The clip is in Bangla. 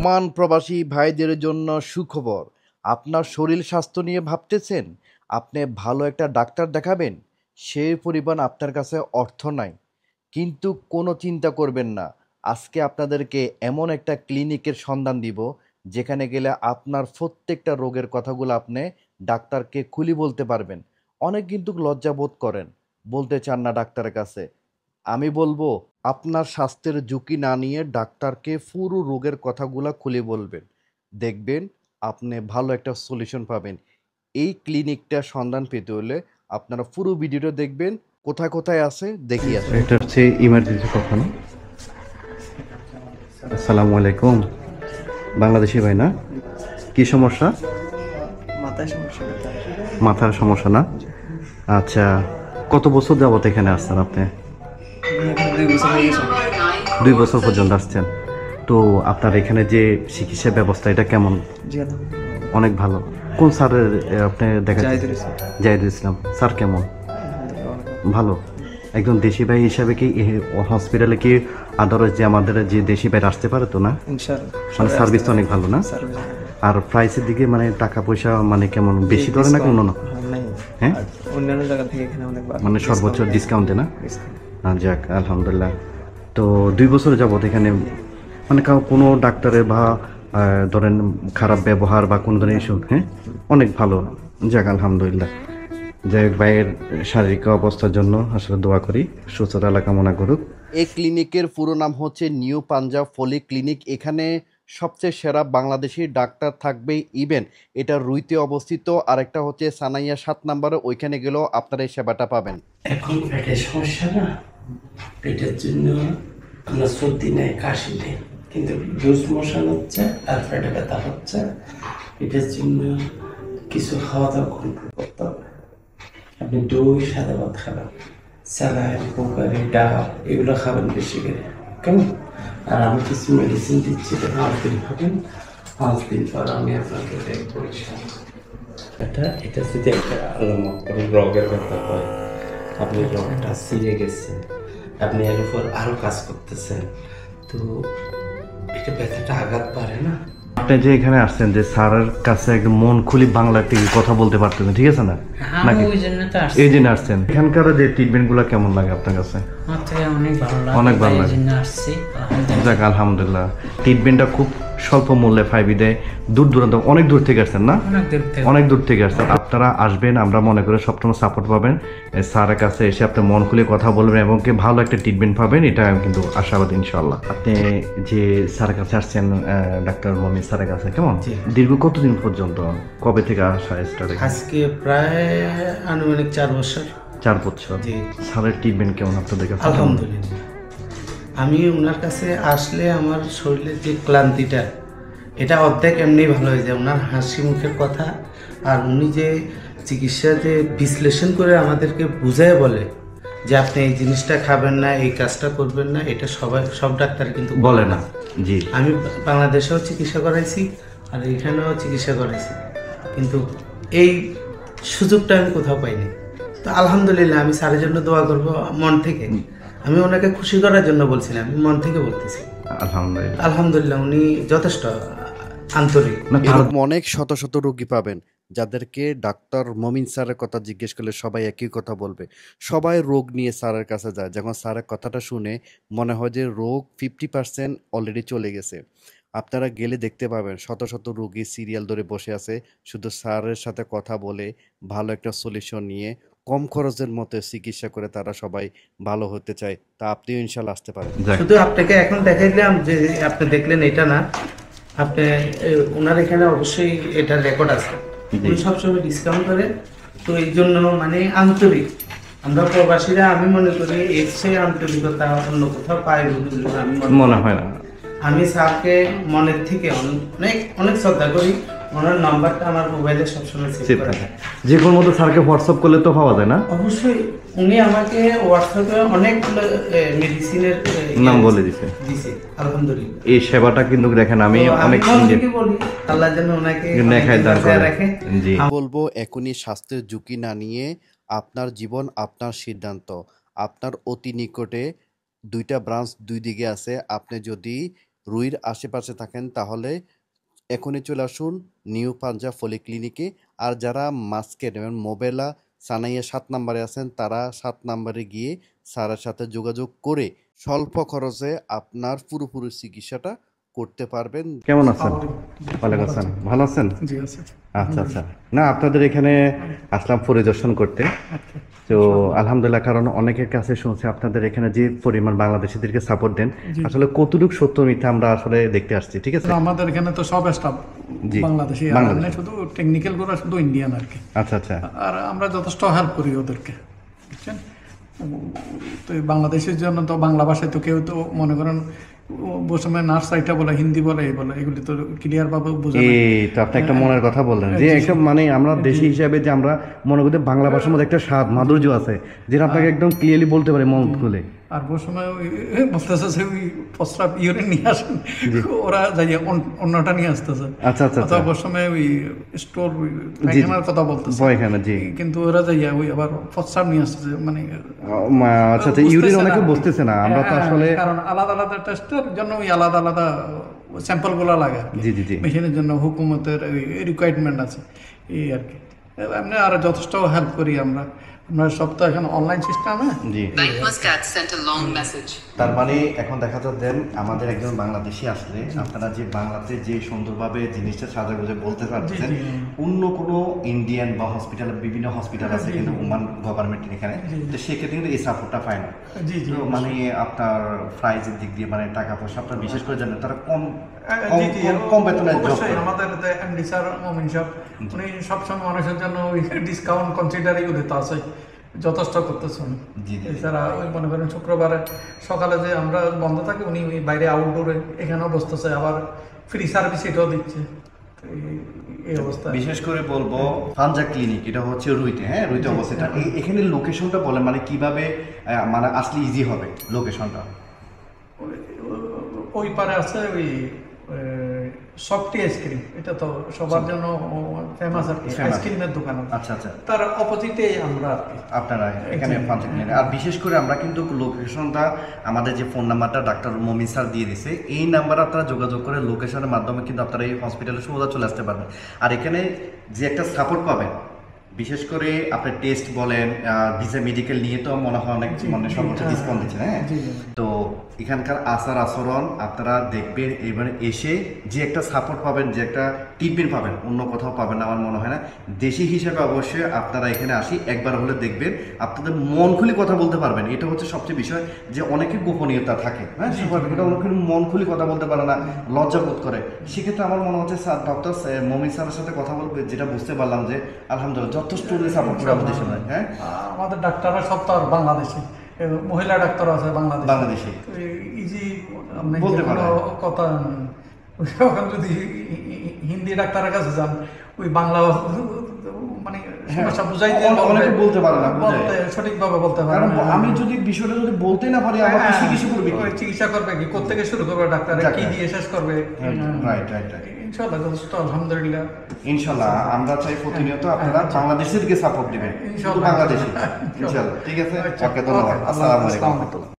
ওমান প্রবাসী ভাইদের জন্য সুখবর। আপনার শরীর স্বাস্থ্য নিয়ে ভাবতেছেন, আপনি ভালো একটা ডাক্তার দেখাবেন, সেই পরিমাণ আপনার কাছে অর্থ নাই, কিন্তু কোনো চিন্তা করবেন না। আজকে আপনাদেরকে এমন একটা ক্লিনিকের সন্ধান দিব, যেখানে গেলে আপনার প্রত্যেকটা রোগের কথাগুলো আপনি ডাক্তারকে খুলে বলতে পারবেন। অনেক কিন্তু লজ্জা বোধ করেন, বলতে চান না ডাক্তারের কাছে। আমি বলবো, আপনার স্বাস্থ্যের ঝুঁকি না নিয়ে ডাক্তারকে পুরো রোগের কথাগুলো খুলে বলবেন। দেখবেন আপনি ভালো একটা সলিউশন পাবেন। এই ক্লিনিকটার সন্ধান পেতে হলে আপনারা পুরো ভিডিওটা দেখবেন। কোথায় কোথায় আছে দেখিয়ে আসেন। এটা হচ্ছে ইমার্জেন্সি কখনো। আসসালামু আলাইকুম। বাংলাদেশি ভাই না? কি সমস্যা? মাথার সমস্যা না? আচ্ছা, কত বছর যাবত এখানে আসছেন আপনি? 2 বছর পর্যন্ত আসছেন। তো আপনার এখানে যে চিকিৎসা ব্যবস্থা, এটা কেমন? অনেক ভালো। কোন স্যারের আপনি দেখা? জাহিদুল ইসলাম স্যার কেমন? ভালো। একজন দেশি ভাই হিসাবে কি হসপিটালে কি আদারওয়াইজ যে আমাদের যে দেশি ভাই আসতে পারে তো না? মানে সার্ভিস তো অনেক ভালো না? আর প্রাইসের দিকে মানে টাকা পয়সা মানে কেমন, বেশি ধরে না কোনো না? হ্যাঁ, অন্যান্য জায়গা থেকে এখানে অনেক মানে সর্বোচ্চ ডিসকাউন্টে না? যাক আলহামদুলিল্লাহ। তো 2 বছর যাবত এখানে মানে কোনো ডাক্তারের বা ধরেন খারাপ ব্যবহার বা কোনো ধরনের ইস্যু? হ্যাঁ, অনেক ভালো। যাক আলহামদুলিল্লাহ। যে ভাইয়ের শারীরিক অবস্থার জন্য আসলে দোয়া করি, সুস্থতা কামনা করুক। এই ক্লিনিকের পুরো নাম হচ্ছে নিউ পাঞ্জাব পলি ক্লিনিক। এখানে সবচেয়ে সেরা বাংলাদেশি ডাক্তার থাকবে। ইভেন এটা রুইতে অবস্থিত, আরেকটা হচ্ছে সানাইয়া 7 নম্বরে, ওইখানে গেলেও আপনারা এই সেবাটা পাবেন। এখন পেটের সমস্যা না, পেটের জন্য আমরা সর্দি নেই, কাশি নেই, কিন্তু লুজ মোশন হচ্ছে আর পেটে ব্যথা হচ্ছে। পেটের জন্য কিছু খাওয়া দাওয়া কন্ট্রোল করতে হবে। আপনি দই, সাদা ভাত খাবেন, স্যালাইন, কুকারি, ডাব এগুলো খাবেন বেশি করে, কেমন? আর আমি কিছু মেডিসিন দিচ্ছি, 5 দিন খাবেন। 5 দিন পর আমি আপনাকে এটা পরিষ্কার। এটা যদি একটা আলামত করে রোগের ব্যাপার হয়, আপনি রোগটা সিরে গেছে, আপনি এর উপর আরো কাজ করতেছেন, তো এটা ব্যথাটা আঘাত পারে না। আপনি যে এখানে আসছেন, যে স্যারের কাছে একদম মন খুলি বাংলাতে কথা বলতে পারতেন, ঠিক আছে না? নাকি এই জন্য আসছেন? এখানকার যে ট্রিটমেন্টগুলো কেমন লাগে আপনার কাছে? অনেক ভালো লাগে। যাক আলহামদুলিল্লাহ। ট্রিটমেন্টটা খুব স্বল্প মূল্যে ফাইভি দেয়। দূর দূরান্ত অনেক দূর থেকে আসছেন না? অনেক দূর থেকে আসছেন। আপনারা আসবেন, আমরা মনে করি সবসময় সাপোর্ট পাবেন। স্যারের কাছে এসে আপনি মন খুলে কথা বলবেন এবং কি ভালো একটা ট্রিটমেন্ট পাবেন, এটা কিন্তু আশাবাদী ইনশাল্লাহ। আপনি যে স্যারের কাছে আসছেন, ডাক্তার মমিন স্যারের কাছে, কেমন দীর্ঘ কতদিন পর্যন্ত, কবে থেকে আসা স্টার্ট? আজকে প্রায় আনুমানিক 4 বছর। 4 বছর। স্যারের ট্রিটমেন্ট কেমন আপনাদের কাছে? আলহামদুলিল্লাহ। আমি ওনার কাছে আসলে আমার শরীরের যে ক্লান্তিটা, এটা অর্ধেক এমনি ভালো হয়ে যায়। ওনার হাসি মুখের কথা আর উনি যে চিকিৎসা যে বিশ্লেষণ করে আমাদেরকে বুঝায় বলে যে আপনি এই জিনিসটা খাবেন না, এই কাজটা করবেন না, এটা সব ডাক্তার কিন্তু বলে না। জি, আমি বাংলাদেশেও চিকিৎসা করাইছি আর এখানেও চিকিৎসা করাইছি, কিন্তু এই সুযোগটা আমি কোথাও পাইনি। তো আলহামদুলিল্লাহ, আমি স্যারের জন্য দোয়া করবো মন থেকে। আমি ওনাকে খুশি করার জন্য বলছি না, আমি মন থেকে বলতেছি আলহামদুলিল্লাহ। আলহামদুলিল্লাহ, উনি যথেষ্ট আন্তরিক। এরকম অনেক শত শত রোগী পাবেন যাদেরকে ডাক্তার মমিন স্যারের কথা জিজ্ঞেস করলে সবাই একই কথা বলবে। সবাই রোগ নিয়ে স্যারের কাছে যায়, যখন স্যারের কথাটা শুনে মনে হয় যে রোগ 50% অলরেডি চলে গেছে। আপনারা গেলে দেখতে পাবেন শত শত রোগী সিরিয়াল ধরে বসে আছে, শুধু স্যারের সাথে কথা বলে ভালো একটা সলিউশন নিয়ে কম খরচের মধ্যে চিকিৎসা করে তারা সবাই ভালো হতে চায়। তা আপনিও ইনশাল্লাহ আসতে পারেন। শুধু আপনাকে এখন দেখাইলাম যে আপনি দেখলেন এটা না, আপনি ওনার এখানে অবশ্যই এটা রেকর্ড আছে, উনি সবসময় ডিসকাউন্ট করে। তো এই জন্য মানে আন্তরিক, আমরা প্রবাসীরা আমি মনে করি এর চেয়ে আন্তরিকতা অন্য কোথাও পাই বলে আমি মনে হয় না। আমি স্যারকে মনের থেকে অনেক অনেক শ্রদ্ধা করি। ওনার নাম্বারটা আমার মোবাইলে সবসময় সেভ করা থাকে। যে কোনো মতো স্যারকে হোয়াটসঅ্যাপ করলে তো পাওয়া যায় না? অবশ্যই, উনি আমাকে হোয়াটসঅ্যাপে অনেকগুলো মেডিসিনের নাম বলে দিছে। আলহামদুলিল্লাহ। এই সেবাটা কিন্তু দেখেন আমি অনেক বলি আল্লাহ যেন ওনাকে রাখে। জি, বলবো এখনই স্বাস্থ্যের ঝুঁকি না নিয়ে আপনার জীবন আপনার সিদ্ধান্ত। আপনার অতি নিকটে 2টা ব্রাঞ্চ 2 দিকে আছে। আপনি যদি রুইর আশেপাশে থাকেন তাহলে এখনই চলে আসুন নিউ পাঞ্জাব পলিক্লিনিকে। আর যারা মাস্কেট এবং মোবেলা সানাইয়া 7 নম্বরে আছেন তারা 7 নম্বরে গিয়ে স্যারের সাথে যোগাযোগ করে স্বল্প খরচে আপনার পুরোপুরি চিকিৎসাটা করতে পারবেন। কেমন আছেন? ওয়ালাইকুম আসসালাম। ভালো আছেন? জি আছে। আচ্ছা আচ্ছা। না, আপনাদের এখানে আসলাম পরিদর্শন করতে। তো আলহামদুলিল্লাহ, কারণ অনেকের কাছে শুনছি আপনাদের এখানে যে পরিমাণ বাংলাদেশিদেরকে সাপোর্ট দেন, আসলে কতটুকু সত্য মিথ্যা আমরা আসলে দেখতে আসছি। ঠিক আছে, আমাদের এখানে তো সব স্টাফ জি, বাংলাদেশি, আর বাংলাদেশি। এমনি শুধু টেকনিক্যাল গুলো শুধু ইন্ডিয়ান আর কি। আচ্ছা আচ্ছা। আর আমরা যথেষ্ট হেল্প করি ওদেরকে, বুঝছেন। তো এই বাংলাদেশের জন্য তো বাংলা ভাষায় তো কেউ তো মনে করেন বসময় নার্স সাইটা বলে, হিন্দি বলে, এই বলে, এগুলি তো ক্লিয়ার ভাবে বোঝা যায়। এই তো আপনি একটা মনের কথা বললেন যে একটা মানে আমরা দেশি হিসাবে যে আমরা মনে করি বাংলা ভাষার মধ্যে একটা স্বাদ মাধুর্য আছে, যেটা আপনাকে একদম ক্লিয়ারলি বলতে পারে মন খুলে। আর বহু সময় ওই বলতেছে যে ওই প্রস্রাব ইউরিন নিয়ে আসেন, ওরা যাই অন্যটা নিয়ে আসতেছে। আচ্ছা আচ্ছা। অথবা বহু সময় ওই স্টোর পায়খানার কথা বলতেছে, পায়খানা, জি। কিন্তু ওরা যাইয়া ওই আবার প্রস্রাব নিয়ে আসতেছে, মানে আচ্ছা আচ্ছা, ইউরিন অনেকে বুঝতেছে না। আমরা তো আসলে কারণ আলাদা আলাদা টেস্টের জন্য ওই আলাদা আলাদা স্যাম্পল গুলো লাগে, জি জি জি, মেশিনের জন্য হুকুমতের রিকোয়ারমেন্ট আছে, এই আর কি। এমনি আর যথেষ্ট হেল্প করি আমরা। আমরা সব তো এখন অনলাইন সিস্টেমে। জি। Bank must have sent a long message. তার মানে এখন দেখা যাচ্ছেন আমাদের একজন বাংলাদেশি আসলে আপনারা যে বাংলাতে যে সুন্দরভাবে জিনিসটা সাজাগুজে বলতে পারছেন, অন্য কোনো ইন্ডিয়ান বা হসপিটাল, বিভিন্ন হসপিটাল আছে কিন্তু ওমান গভর্নমেন্টের এখানে, তো সেক্ষেত্রে কিন্তু এই সাপোর্টটা পায় না। জি জি, তো মানে আপনার প্রাইজের দিক দিয়ে মানে টাকা পয়সা আপনার বিশেষ করে জানেন তারা কম জি জি, কম বেতনে জব অবশ্যই। করে। আমাদের এমডি স্যার মমিন সাহেব উনি সবসময় মানুষের জন্য ওই ডিসকাউন্ট কনসিডারই দিতে আছে, যথেষ্ট করতেছেন। জি জি। এছাড়া ওই মনে করেন শুক্রবারে সকালে যে আমরা বন্ধ থাকি, উনি ওই বাইরে আউটডোরে এখানেও বসতেছে, আবার ফ্রি সার্ভিস এটাও দিচ্ছে। তো এই অবস্থা। বিশেষ করে বলবো পাঞ্জা ক্লিনিক, এটা হচ্ছে রুইতে, হ্যাঁ রুইতে অবস্থিত। এখানে লোকেশনটা বলে মানে কিভাবে মানে আসলে ইজি হবে লোকেশনটা? ওই পারে আছে ওই সফটি আইসক্রিম, এটা তো সবার জন্য ফেমাস আর কি, আইসক্রিমের দোকান। আচ্ছা আচ্ছা, তার অপোজিটে আমরা আর কি। আপনারা এখানে পাঞ্জা ক্লিনিক। আর বিশেষ করে আমরা কিন্তু লোকেশনটা আমাদের যে ফোন নাম্বারটা ডাক্তার মমিন স্যার দিয়ে দিছে, এই নাম্বারে আপনারা যোগাযোগ করে লোকেশনের মাধ্যমে কিন্তু আপনারা এই হসপিটালে সোজা চলে আসতে পারবেন। আর এখানে যে একটা সাপোর্ট পাবেন, বিশেষ করে আপনি টেস্ট বলেন, ভিসা মেডিকেল নিয়ে তো মনে হয় অনেক মানে সর্বোচ্চ ডিসকাউন্ট দিচ্ছে, হ্যাঁ। তো এখানকার আচার আচরণ আপনারা দেখবেন, এবারে এসে যে একটা সাপোর্ট পাবেন, যে একটা ট্রিটমেন্ট পাবেন, অন্য কোথাও পাবেন না আমার মনে হয় না। দেশি হিসেবে অবশ্যই আপনারা এখানে আসি একবার হলে দেখবেন, আপনাদের মন খুলে কথা বলতে পারবেন। এটা হচ্ছে সবচেয়ে বিষয়, যে অনেকে গোপনীয়তা থাকে, হ্যাঁ স্বাভাবিক, এটা অনেকে মন খুলে কথা বলতে পারে না, লজ্জা বোধ করে। সেক্ষেত্রে আমার মনে হচ্ছে স্যার ডক্টর মমিন স্যারের সাথে কথা বলবে, যেটা বুঝতে পারলাম যে আলহামদুলিল্লাহ যথেষ্ট সাপোর্ট করে আমাদের দেশে, হ্যাঁ। আমাদের ডাক্তাররা সব তো আর বাংলাদেশি, মহিলা ডাক্তার আছে বাংলাদেশি, ইজি বলতে পারে কথা। ওখানে যদি হিন্দি ডাক্তারের কাছে যান, ওই বাংলা মানে সমস্যা বুঝাইতে অনেকে বলতে পারে না, বলতে সঠিকভাবে বলতে পারে কারণ না। আমি যদি বিষয়টা যদি বলতে না পারি, আমার চিকিৎসা করবে কি? চিকিৎসা করবে কি, কোত্থেকে শুরু করবে, ডাক্তার কি দিয়ে শেষ করবে? Right right. ইনশাআল্লাহ যথেষ্ট আলহামদুলিল্লাহ। ইনশাআল্লাহ আমরা চাই প্রতিনিয়ত আপনারা বাংলাদেশের দিকে সাপোর্ট দিবেন, শুধু বাংলাদেশি। ইনশাআল্লাহ, ঠিক আছে, ওকে, ধন্যবাদ। আসসালামু আলাইকুম।